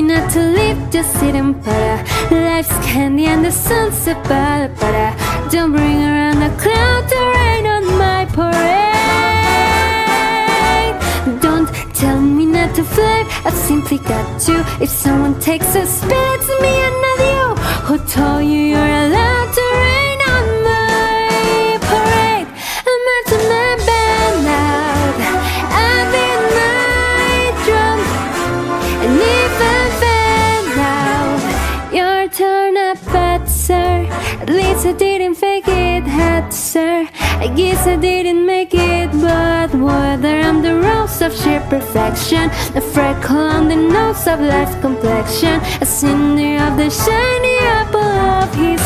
not to leave, just sit and para. Life's candy and the sun's a para. Don't bring around a cloud to rain on my parade. Don't tell me not to fly, I've simply got to. If someone takes a spin, it's me and not you. Who told you you're allowed to rain on my parade? I'm out to my band out. I've been night drunk, and if I'm found out, your turn up bad, sir. At least I didn't fake it, had sir. I guess I didn't make it, but whether I'm the rose of sheer perfection, the freckle on the nose of life's complexion, a cinder of the shiny apple of his